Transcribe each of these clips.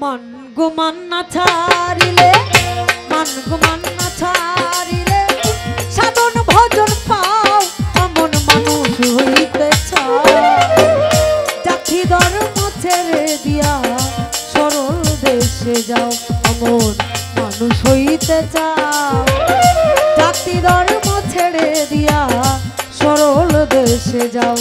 মান গুমান না ছাড়িলে মান গুমান না ছাড়িলে সাধন ভজন পাও এমন মানুষ হইতে চাও জাতি ধর্ম ছেড়ে দিয়া সরল দেশে যাও এমন মানুষ হইতে চাও জাতি ধর্ম ছেড়ে দিয়া সরল দেশে যাও।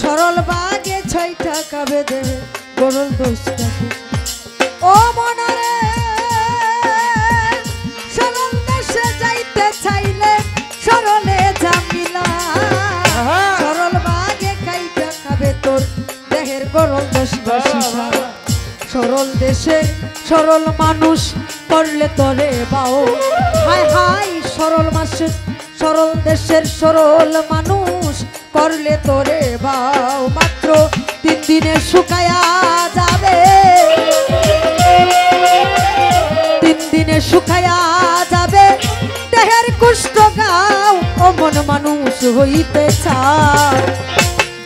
সরল বাগে 6 টাকা বেদে গরল দোষ ও মনারে সরল দেশে যাইতে চাইলে সরলে জামিলা সরল বাগে 6 টাকা বেতর দেহের গরল দোষ বসিসা সরল দেশে সরল মানুষ করলে তোরে বাও হায় হায় সরল মাসে সরল দেশের সরল মানুষ করলে তোরে বাও মাত্র 3 দিনে শুকায়া যাবে 3 দিনে শুকায়া যাবে দেহের কুষ্ঠ গাও ও মন মানুষ হইতে চাও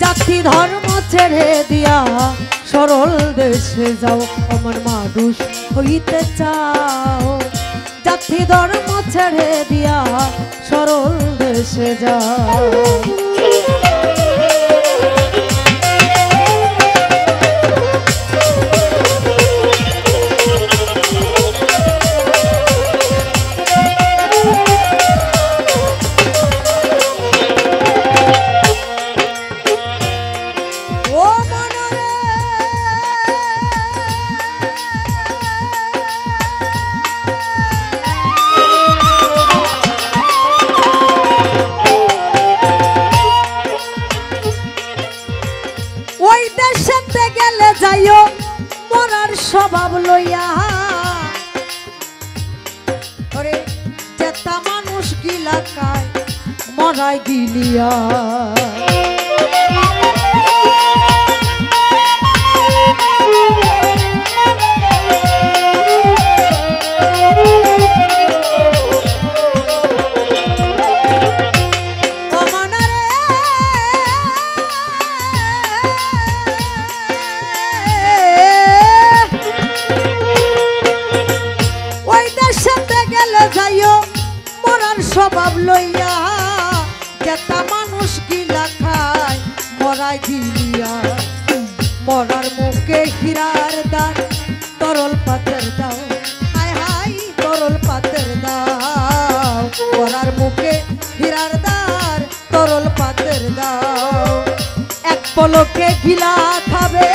জাতি ধর্ম ছেড়ে দিয়া সরল দেশে যাও আমার মানুষ হইতে চাও জাতি ধর্ম ছেড়ে দিয়া সরল দেশে যাও। যাইও মরার স্বভাব লইয়া ওরে চেতা মানুষ গিলা কায় মরাই গিলিয়া স্বভাব লইয়া যেটা মানুষ গিলা খায় মরাই গিলিয়া মরার মুখে হীরার দান তরল পাতের দাও হায় হায় তরল পাতের দাও মরার মুখে হীরার দান তরল পাতের দাও এক পলকে গিলা খাবে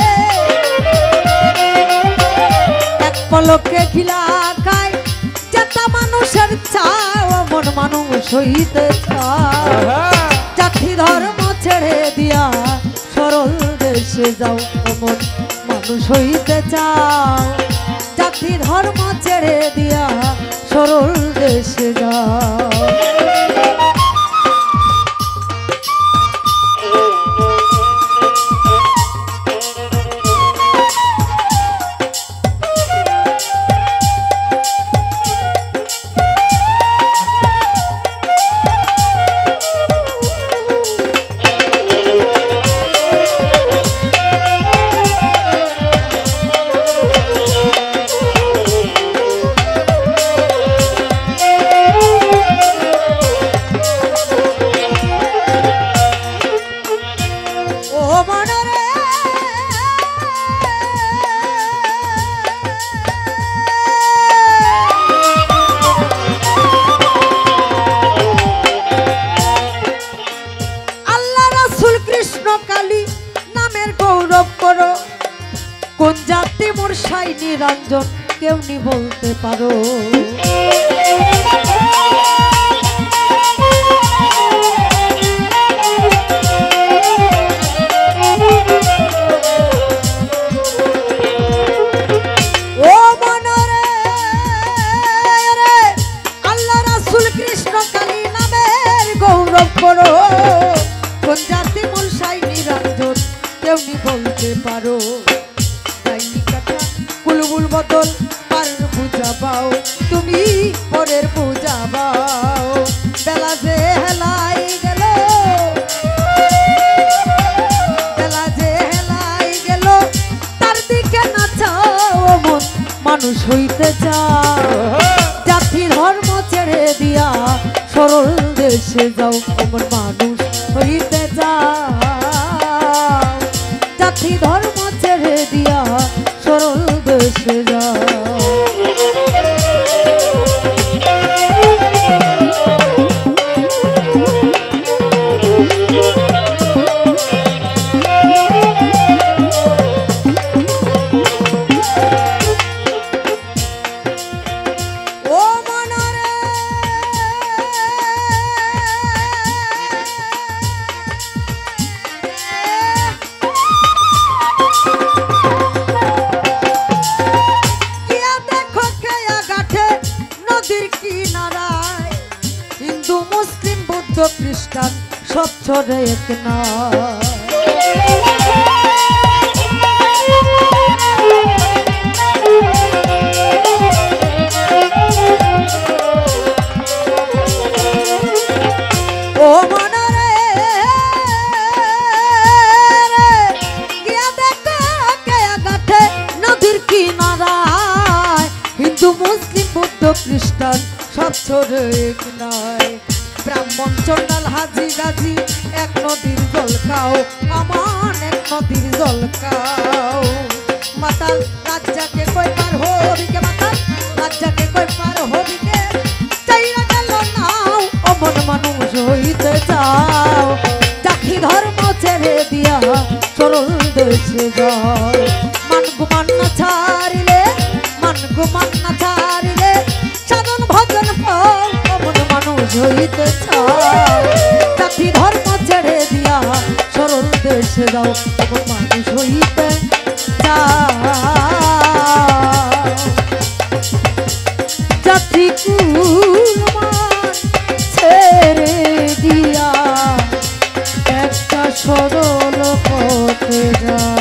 এক পলকে গিলা খায় যেটা মানুষের চাও মন মানুষ হইতে চাও জাতি ধর্ম ছেড়ে দিয়া সরল দেশে যাও মন মানুষ হইতে চাও জাতি ধর্ম ছেড়ে দিয়া সরল দেশে যাও। কোন জাতি মোর সাই নিরঞ্জন কেউ নি বলতে পারো নীরব করো কোন জাতি মূলসাই নিরঞ্জন কেউনি বলতে পারো ডাইনি কাটা কুলবুল বদল পার পূজা পাও তুমি পরের পূজা পাও বেলা যে হেলাই গেল বেলা যে হেলাই গেল তার দিকে না চাও মন মানুষ হইতে চাও জাতি ধর্ম ছেড়ে দিয়া সরল দেশে যাও আমার মানুষ হইতে যাও জাতি ধর্ম ছেড়ে দিয়া সরল দেশে যাও খ্রিস্টান সব ছড়ে এক না ও মনরে গিয়া দেখো কেয়া গাঠে নদীর কিনারায় হিন্দু মুসলিম বৌদ্ধ খ্রিস্টান সব ছড়ে এক নয় ব্রাহ্মণ চন্ডাল হাজি গাজি এক নদীর জল খাও আমান এক নদীর জল খাও মাতাল রাজ্জাকে কই পার হবিকে মাতাল রাজ্জাকে কই পার হবিকে চাইরা গেল নাও অমন মানুষ হইতে যাও জাতি ধর্ম ছেড়ে দিয়া সরল দেশে যাও মানগু মান্না ছাড়িলে মানগু মান্না ছাড়িলে সাধন ভজন ফল অমন মানুষ হইতে চাও জাতি ধর্ম ছেড়ে দিয়া সরল দেশে যাও অমন মানুষ হইতে চাও জাতি কুলমান ছেড়ে দিয়া একটা সরল পথে যাও।